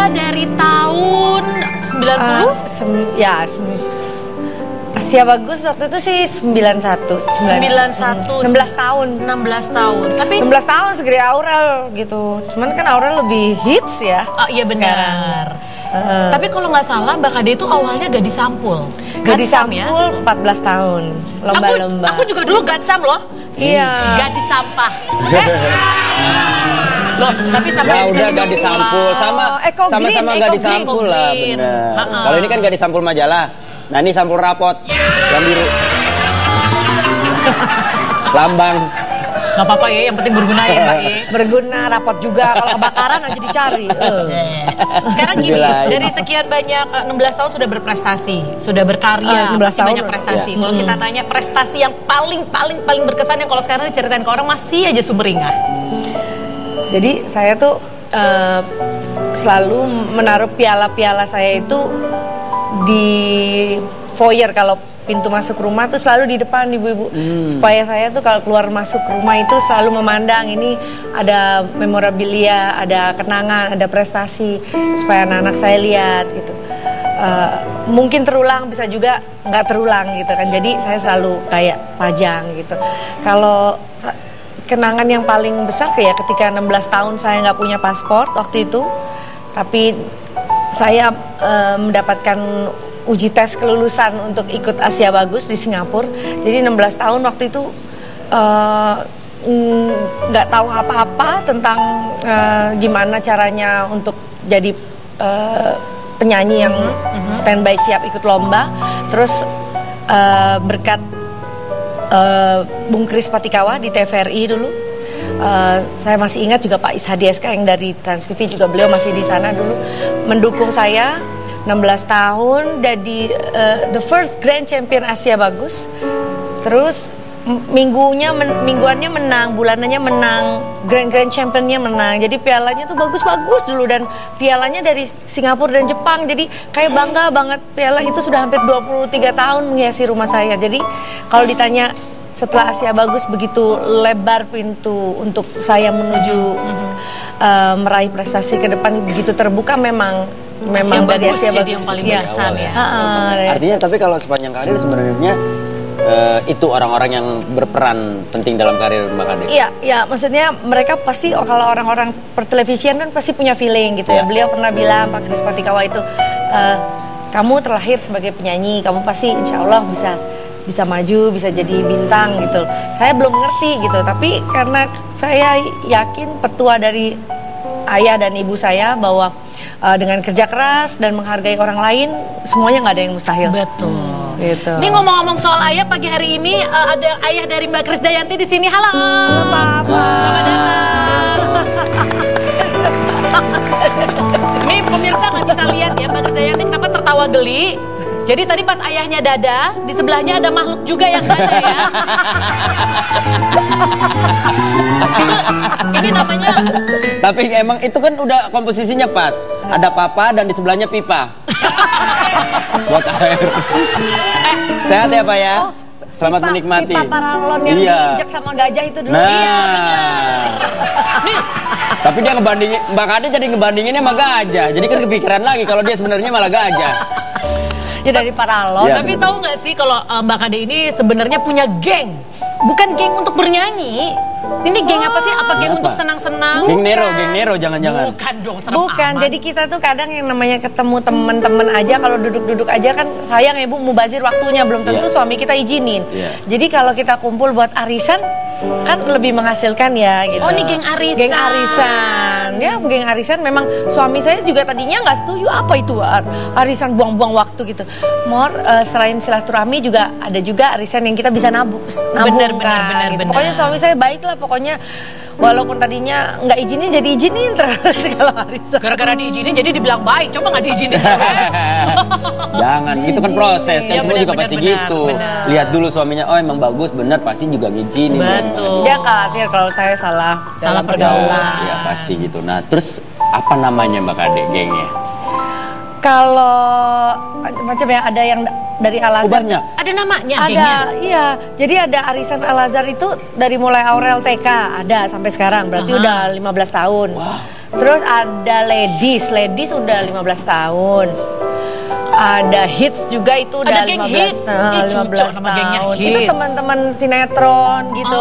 dari tahun 90? Asia Bagus waktu itu sih 91. 91. 16 tahun. 16 tahun. Tapi 16 tahun segede Aurel gitu. Cuman kan Aurel lebih hits ya. Oh iya benar. Tapi kalau nggak salah Mbak Kade itu awalnya Gadis Sampul. Gadis Sampul 14 tahun. Lomba-lomba. Aku juga dulu Gadsam loh. Iya. Gadis sampah. Loh, tapi sampai Ya bisa udah dibawa Gadis pulang. Sampul sama-sama Gadis Green. Sampul lah Green. bener. Ha-ha. Kalau ini kan Gadis Sampul majalah. Nah ini sampul rapot yang biru. Lambang. Gak apa-apa ya, yang penting berguna ya Mbak ya. Berguna, rapot juga. Kalau kebakaran aja dicari. Sekarang gini, Belain. dari sekian banyak 16 tahun sudah berprestasi, sudah berkarya, 16 masih tahun banyak prestasi. ya. Kalau kita tanya prestasi yang paling berkesan yang kalau sekarang diceritain ke orang masih aja sumringah. Jadi saya tuh selalu menaruh piala-piala saya itu di foyer. Kalau pintu masuk rumah tuh selalu di depan ibu-ibu, supaya saya tuh kalau keluar masuk rumah itu selalu memandang ini ada memorabilia, ada kenangan, ada prestasi, supaya anak-anak saya lihat gitu. Mungkin terulang, bisa juga nggak terulang gitu kan. Jadi saya selalu kayak pajang gitu. Kalau kenangan yang paling besar kayak ketika 16 tahun saya nggak punya paspor waktu itu, tapi saya mendapatkan uji tes kelulusan untuk ikut Asia Bagus di Singapura. Jadi 16 tahun waktu itu nggak tahu apa-apa tentang gimana caranya untuk jadi penyanyi yang standby siap ikut lomba. Terus berkat Bung Kris Patikawa di TVRI dulu, saya masih ingat juga Pak Ishadi SK yang dari Trans TV juga, beliau masih di sana dulu mendukung saya. 16 tahun jadi the first grand champion Asia Bagus. Terus mingguannya menang, bulanannya menang, grand championnya menang. Jadi pialanya tuh bagus-bagus dulu, dan pialanya dari Singapura dan Jepang. Jadi kayak bangga banget, piala itu sudah hampir 23 tahun menghiasi rumah saya. Jadimək ditanya setelah Asia Bagus begitu lebar pintu untuk saya menuju meraih prestasi ke depan, begitu terbuka memang dari Asia jadi Bagus yang paling ya. berkesan ya. Artinya tapi kalau sepanjang karir sebenarnya itu orang-orang yang berperan penting dalam karir Mbak Kade. Iya, maksudnya mereka pasti kalau orang-orang pertelevisian kan pasti punya feeling gitu ya. Beliau pernah bilang, Pak Kris Patikawa itu, kamu terlahir sebagai penyanyi, kamu pasti insya Allah bisa maju, bisa jadi bintang gitu. Saya belum ngerti gitu, tapi karena saya yakin petua dari ayah dan ibu saya bahwa dengan kerja keras dan menghargai orang lain, semuanya nggak ada yang mustahil. Betul. Gitu. Ini ngomong-ngomong soal ayah, pagi hari ini ada ayah dari Mbak Krisdayanti di sini. Halo. Papa. Selamat datang. Ini pemirsa nggak bisa lihat ya Mbak Krisdayanti kenapa tertawa geli. Jadi tadi pas ayahnya dada, di sebelahnya ada makhluk juga yang dada ya. Ini namanya. Tapi emang itu kan udah komposisinya pas. Ada papa dan di sebelahnya pipa. Buat air. Sehat ya Pak ya? Selamat menikmati. Pipa paralon yang diinjek sama gajah itu dulu. Nah. Iya benar. Nih. Tapi dia ngebandingin, Mbak Kade jadi ngebandinginnya sama gajah. Jadi kan kepikiran lagi kalau dia sebenarnya malah gajah. Ya dari paralon. Ya, Tapi tahu nggak sih kalau Mbak Kade ini sebenarnya punya geng, bukan geng untuk bernyanyi. Ini geng apa sih? Apa geng untuk senang-senang? Geng Nero, jangan-jangan. Bukan dong, serem Bukan, amat. jadi kita tuh kadang yang namanya ketemu teman-teman aja, kalau duduk-duduk aja kan sayang ya Bu, mubazir waktunya, belum tentu suami kita izinin. Jadi kalau kita kumpul buat arisan, kan lebih menghasilkan ya gitu. Oh ini geng arisan. Geng arisan, ya geng arisan. Memang suami saya juga tadinya nggak setuju, apa itu arisan buang-buang waktu gitu. Selain silaturahmi juga ada juga arisan yang kita bisa nabung Benar. gitu. Pokoknya suami saya baik lah pokoknya. Walaupun tadinya nggak izinin, jadi izinin terus kalau arisan. Gara-gara diizinin jadi dibilang baik, coba nggak diizinin terus. Jangan, itu kan proses kan, Ya, semua benar, juga pasti benar, gitu. benar. Lihat dulu suaminya, oh emang bagus, benar, pasti juga ngizinin. Betul. Dia khawatir kalau saya salah dalam pergaulan. Ya pasti gitu. Nah terus apa namanya Mbak Kade gengnya? Kalau macam ya, ada yang dari Al-Azhar. Banyak. Ada namanya Ada, gengnya? iya. Jadi ada arisan Al-Azhar itu dari mulai Aurel TK ada sampai sekarang, berarti udah 15 tahun. Terus ada Ladies udah 15 tahun. Ada Hits juga itu udah Ada geng 15 Hits. Ih, 15 cocok nama gengnya tahun. Hits. Itu teman-teman sinetron gitu.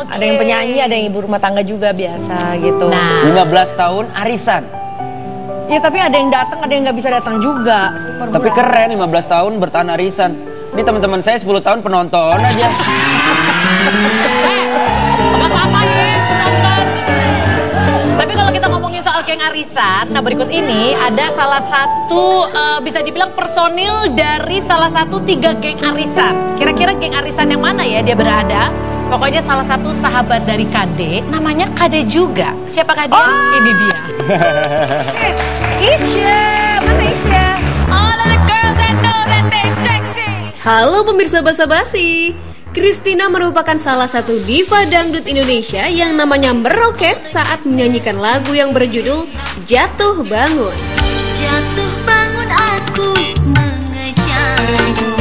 Oke. Ada yang penyanyi, ada yang ibu rumah tangga juga biasa gitu. Nah, 15 tahun arisan. Ya tapi ada yang datang, ada yang nggak bisa datang juga. Per Tapi bulan. keren 15 tahun bertahan arisan. Ini teman-teman saya 10 tahun penonton aja. gak apa-apa ya penonton. Tapi kalau kita ngomongin soal geng arisan, nah berikut ini ada salah satu bisa dibilang personil dari salah satu 3 geng arisan. Kira-kira geng arisan yang mana ya dia berada? Pokoknya salah satu sahabat dari Kade, namanya Kade juga. Siapakah dia? Ini dia. Isya, mana Isya? All of the girls that know that they sexy. Halo pemirsa basa-basi. Christina merupakan salah satu diva dangdut Indonesia yang namanya meroket saat menyanyikan lagu yang berjudul Jatuh Bangun. Jatuh bangun aku mengejarmu.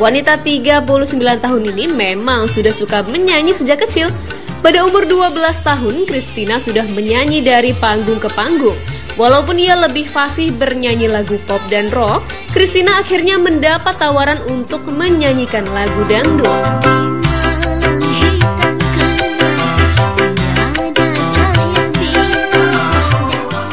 Wanita 39 tahun ini memang sudah suka menyanyi sejak kecil. Pada umur 12 tahun, Christina sudah menyanyi dari panggung ke panggung. Walaupun ia lebih fasih bernyanyi lagu pop dan rock, Christina akhirnya mendapat tawaran untuk menyanyikan lagu dangdut.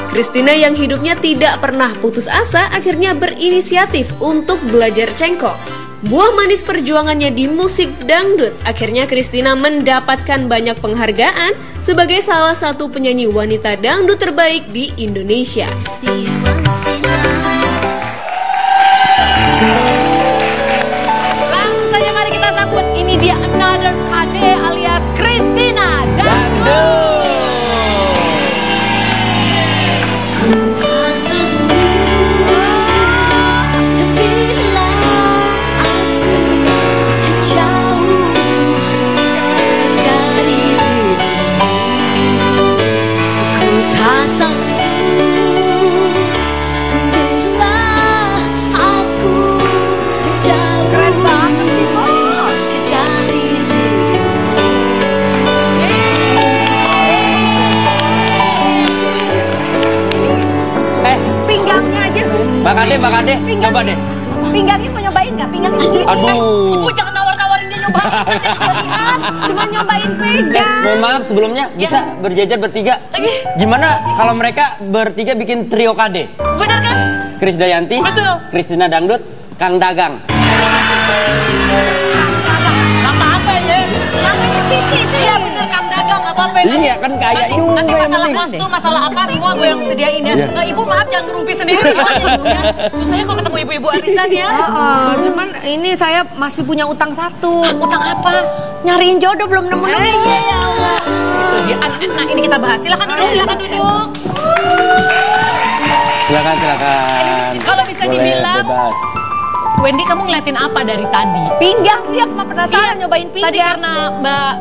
Christina yang hidupnya tidak pernah putus asa akhirnya berinisiatif untuk belajar cengkok. Buah manis perjuangannya di musik dangdut, akhirnya Christina mendapatkan banyak penghargaan sebagai salah satu penyanyi wanita dangdut terbaik di Indonesia. Langsung saja mari kita sambut, ini dia another Kade alias Christina Dangdut. Mbak Kade, coba deh. Pinggangnya mau nyobain nggak? Pinggangnya segini. Aduh. Ibu jangan nawar-nawarin dia nyobain. Lihat, cuma nyobain pegang. Mohon maaf sebelumnya bisa berjejer bertiga. Gimana kalau mereka bertiga bikin trio Kade? Bener kan? Chris Dayanti, Betul. Christina Dangdut, Kang Dagang. Gak apa-apa ya. Namanya Cici sih. Iya bener Kang Dagang, gak apa-apa. Iya kan kaya juga Nanti yang masalah penting. kostum, masalah apa semua gue yang sediain ya. Iya. Ibu maaf jangan ngerumpi sendiri ya Ibu ya. Susahnya kalau ketemu ibu-ibu arisan ya. Cuman ini saya masih punya utang satu. Utang apa? Nyariin jodoh belum nemu-nemu. Iya ya Allah. Itu dia. Nah ini kita bahas. Silakan duduk, silakan duduk. Silakan. Kalau bisa Boleh, dibilang, bebas. Wendy kamu ngeliatin apa dari tadi? Pinggang, dia mah penasaran nyobain pinggang. Tadi karena Mbak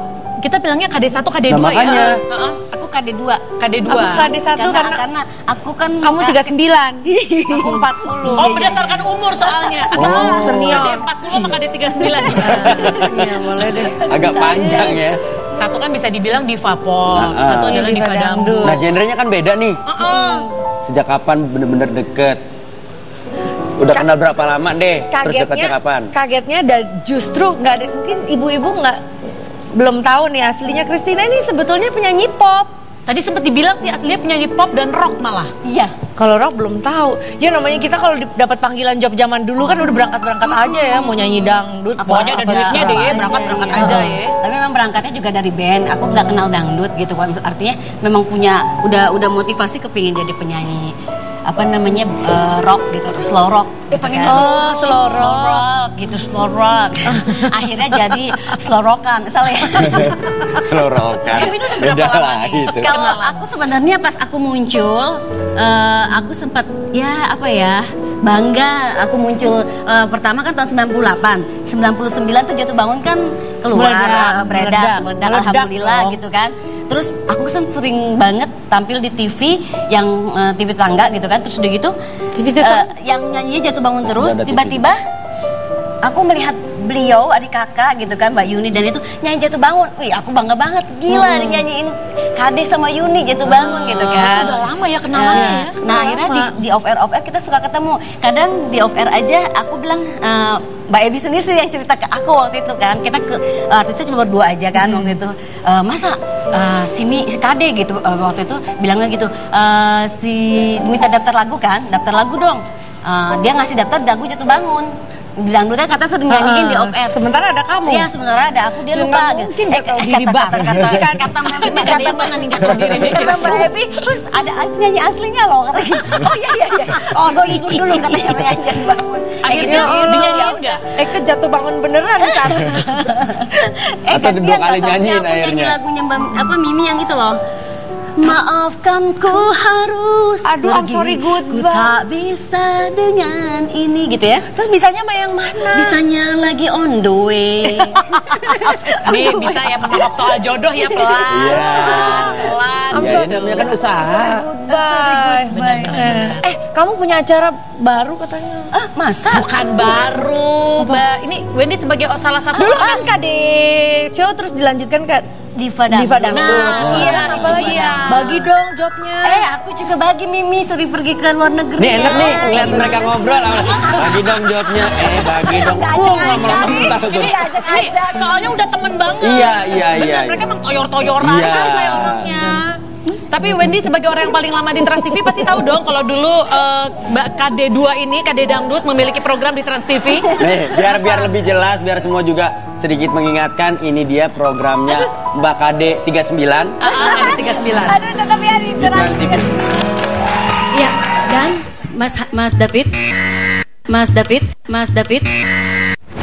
kita bilangnya KD1, KD2 Nah, makanya. ya. Aku KD2. KD2. Aku KD1 Karena aku kan kamu 39. Aku 40. Oh, berdasarkan umur soalnya. Oh, senior. KD 40 sama KD 39 gimana? Iya, boleh deh. Agak panjang ya. Satu kan bisa dibilang diva pop, Nah, satu adalah diva diva dangdut. Nah, genrenya kan beda nih. Sejak kapan bener-bener deket? Udah kenal berapa lama deh? Terus deketnya kapan? Kagetnya justru nggak ada, mungkin ibu-ibu nggak belum tahu nih aslinya Christina ini sebetulnya penyanyi pop. Tadi sempat dibilang sih aslinya penyanyi pop dan rock malah. Iya. Kalau rock belum tahu. Ya namanya kita kalau dapat panggilan job zaman dulu kan udah berangkat-berangkat aja ya, mau nyanyi dangdut. Pokoknya ada duitnya deh, aja. berangkat-berangkat Iya. aja ya. Tapi memang berangkatnya juga dari band. Aku nggak kenal dangdut gitu. Artinya memang punya udah motivasi kepingin jadi penyanyi apa namanya rock gitu, slow rock. Gitu pengen kan. slow rock gitu, slow rock. Akhirnya jadi slow rockan, salah ya. Slow rockan. Tapi ini udah berapa Beda lama lagi nih? itu. Kalau aku sebenarnya pas aku muncul, aku sempat ya apa ya bangga. Aku muncul pertama kan tahun 98, 99 tuh Jatuh Bangun kan keluar, Meledak alhamdulillah dong. gitu kan. Terus aku kan sering banget tampil di TV yang TV tetangga gitu kan. Terus udah gitu yang nyanyinya Jatuh Bangun terus Ada TV. tiba-tiba aku melihat beliau adik kakak gitu kan Mbak Yuni dan itu nyanyi Jatuh Bangun. Wih, aku bangga banget. Gila nyanyiin Kade sama Yuni Jatuh Bangun gitu kan. Udah lama ya kenalannya ya. Nah, akhirnya di off air kita suka ketemu. Kadang di off air aja aku bilang Mbak Ebi sendiri sih yang cerita ke aku waktu itu kan. Kita artisnya cuma berdua aja kan waktu itu. Masa si Kade gitu waktu itu bilangnya gitu. Si minta daftar lagu kan, daftar lagu dong. Dia ngasih daftar lagu Jatuh Bangun. Dangdutnya kata sering nyanyiin di off air. Sementara ada kamu. Iya, sementara ada aku, dia lupa. Mungkin gak tahu diri banget. Kata mana nih gak tahu diri. Kata Mbak Ebi, terus ada penyanyi aslinya loh katanya. Oh iya. Oh, gue ikut dulu katanya penyanyi Jatuh Bangun. Akhirnya dinyanyiin nggak? Jatuh bangun beneran saat itu. Atau dua kali nyanyiin akhirnya. Nyanyi lagunya Mimi yang itu loh. Maafkan ku harus Aduh, I'm sorry, ku tak bisa dengan ini gitu ya. Terus bisanya sama yang mana? Bisanya lagi on the way. Nih bisa ya menolak soal jodoh ya pelan. Pelan. Ya, ini namanya kan usaha. Bener. Kamu punya acara baru katanya. Masa? Bukan baru, Mbak. Ini Wendy sebagai salah satu Dulu kan Kade show terus dilanjutkan ke Diva Dangdut. Nah, iya, apa itu lagi dia. Bagi dong jobnya. Aku juga bagi Mimi sering pergi ke luar negeri. Nih enak nih ngeliat mereka ngobrol. Bagi dong jawabnya. Bagi dong. Lama-lama bentar tuh. Ini soalnya udah temen banget. Iya. Bener, mereka emang toyor-toyoran Iya. sekali kayak orangnya. Tapi Wendy sebagai orang yang paling lama di Trans TV pasti tahu dong kalau dulu Mbak KD2 ini, KD Dangdut memiliki program di Trans TV. Nih, biar lebih jelas, biar semua juga sedikit mengingatkan, ini dia programnya Mbak KD 39. KD 39. Aduh, tapi hari Di Trans TV. Ya, dan Mas David.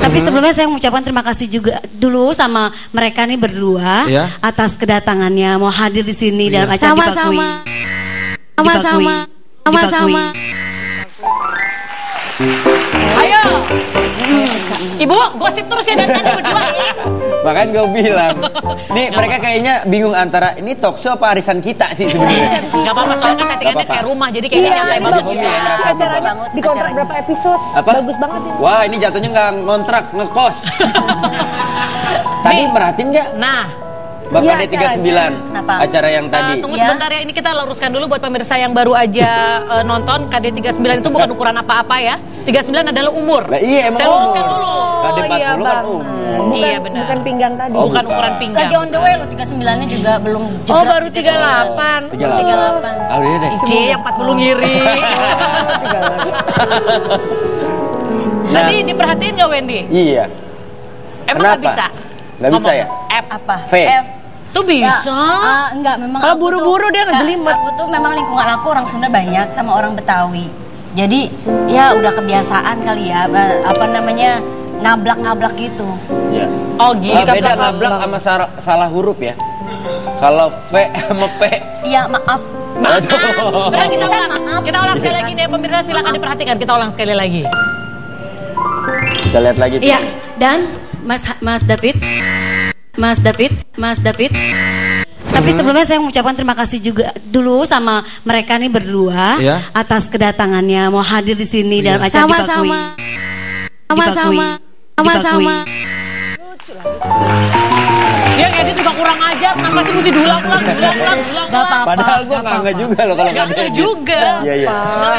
Tapi sebelumnya saya mengucapkan terima kasih juga dulu sama mereka nih berdua atas kedatangannya mau hadir di sini dalam acara Dibakui. Sama-sama. Ayo. Ibu, gosip terus ya dari tadi berdua ya. Makanya gue bilang, nih mereka kayaknya bingung antara ini talk show apa arisan kita sih sebenarnya. Gak apa-apa, soalnya kan settingannya kayak rumah, jadi kayaknya nyantai banget bagus ya. ya. Acaranya dikontrak berapa episode? Apa? Bagus banget ini. Wah, ini jatuhnya nggak ngontrak, ngekos. Tadi merhatiin nggak? Nah, Mbak Iya, KD 39, Kenapa? acara yang tadi. tunggu Ya. sebentar ya, ini kita luruskan dulu buat pemirsa yang baru aja nonton. KD 39 itu bukan ukuran apa-apa ya. 39 adalah umur. Lah iya emang Saya luruskan umur. dulu. KD 40 iya, kan Bang. umur. Iya benar. Bukan pinggang tadi. Oh, bukan bukan. ukuran pinggang. Lagi on the way loh 39-nya juga belum jebrak. Oh, baru 38. 38. Ah, udah deh. C yang 40 ngiri. Nah. Tadi diperhatiin nggak Wendy? Iya. Emang nggak Kenapa? bisa? Nggak bisa ya? F. Apa? V. F. Tuh bisa. Enggak, memang Kalau aku buru-buru tuh- dia ngejelimet. Aku tuh memang lingkungan aku orang Sunda banyak sama orang Betawi. Jadi ya udah kebiasaan kali ya apa namanya ngablak-ngablak gitu. Iya. Oh gitu. Beda ngablak sama salah huruf ya. Kalau V sama P. Iya, maaf. Maaf. Coba kita ulang. Maaf. Kita ulang sekali lagi nih pemirsa, silakan diperhatikan. Kita ulang sekali lagi. Kita lihat lagi. Iya, dan Mas David. Tapi sebelumnya saya mengucapkan terima kasih juga dulu sama mereka nih berdua atas kedatangannya mau hadir di sini dalam acara Dibakui. Sama-sama. Dia edit juga kurang ajar, kenapa sih mesti diulang-ulang. Gak apa-apa. Padahal gue nggak juga loh kalau nggak Enggak edit. juga. Iya iya.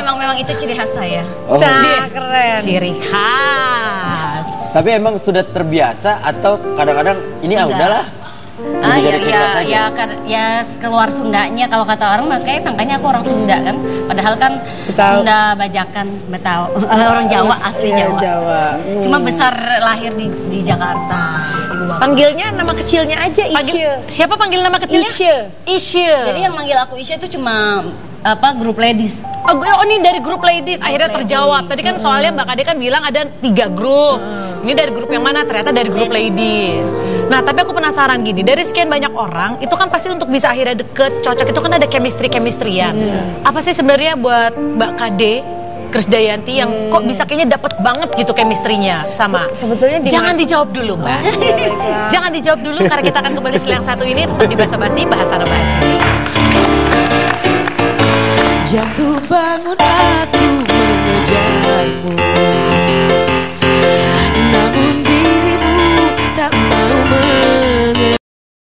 Memang itu ciri khas saya. Oh. Nah, keren. Ciri khas. Tapi emang sudah terbiasa atau kadang-kadang ini Enggak. udahlah. Jadi jadi cerita saja. Ya keluar Sundanya kalau kata orang makanya sangkanya aku orang Sunda kan. Padahal kan Betawi. Sunda Bajakan Betawi. Orang Jawa asli Jawa. Cuma besar lahir di Jakarta. Ibu bapak. Panggilnya nama kecilnya aja Isye. Siapa panggil nama kecilnya? Isye. Isye. Jadi yang manggil aku Isya itu cuma grup ladies. Oh, ini dari grup ladies akhirnya terjawab. Tadi kan soalnya Mbak Kade kan bilang ada 3 grup. Ini dari grup yang mana? Ternyata dari grup ladies. Nah, tapi aku penasaran gini, dari sekian banyak orang, itu kan pasti untuk bisa akhirnya deket, cocok, itu kan ada chemistry-chemistry-an. Apa sih sebenarnya buat Mbak Kade, Krisdayanti yang kok bisa kayaknya dapet banget gitu chemistry-nya sama? Sebetulnya di Jangan dijawab dulu, Mbak. Jangan dijawab dulu karena kita akan kembali setelah yang satu ini tetap di Bahasa Basi, Bahasa Basi. Jatuh bangun aku mengejarmu.